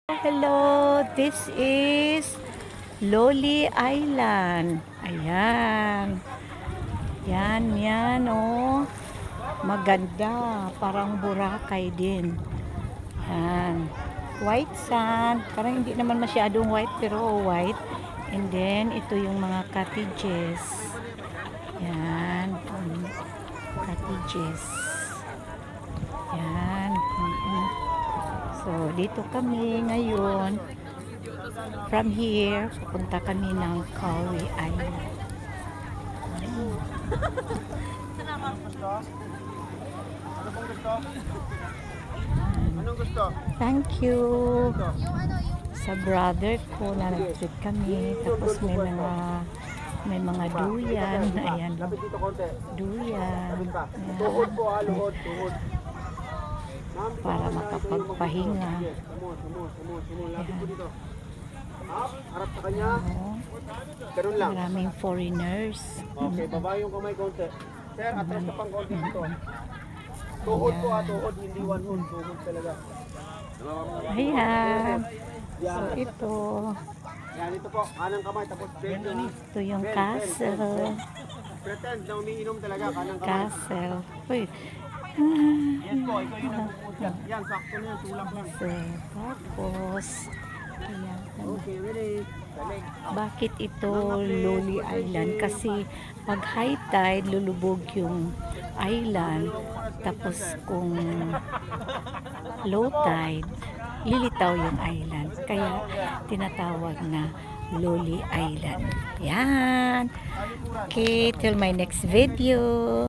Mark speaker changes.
Speaker 1: Hello, this is Loli Island. Ayan. Yan, oh. Maganda. Parang Boracay din. Yan. White sand. Parang hindi naman masyadong white, pero white. And then, ito yung mga cottages. Yan. Cottages. Yan. So, dito kami ngayon. From here, pupunta kami ng Kauai Island.
Speaker 2: Anong gusto?
Speaker 1: Thank you sa brother ko na nag-treat kami. Tapos may mga duyan. Ayan.
Speaker 2: Lapit dito konti.
Speaker 1: Duyan.
Speaker 2: Tuhod po luhod, tuhod.
Speaker 1: Para makapagpahinga.
Speaker 2: Lapit po dito. Harap sa kanya. Ganun lang.
Speaker 1: Maraming foreigners.
Speaker 2: Okay, baba yung kamay konti. Sir, atras ka pang konti dito. Tuhod po tuhod, hindi one hold. Tuhod talaga.
Speaker 1: Ayan. So, ito.
Speaker 2: Yan, ito po. Kanang kamay, tapos bend yung...
Speaker 1: Ito yung castle.
Speaker 2: Pretend na umiinom talaga, kanang kamay.
Speaker 1: Castle. Uy.
Speaker 2: Yan po, ikaw yung nagpupunod ka. Yan, sakto na yan, tulak lang.
Speaker 1: So, tapos, ayan.
Speaker 2: Okay, ready? Balik.
Speaker 1: Bakit ito Loli Island? Kasi pag high tide, lulubog yung island. Tapos kung low tide, lilitaw yung island. Kaya tinatawag na Loli Island. Yan. Okay, till my next video.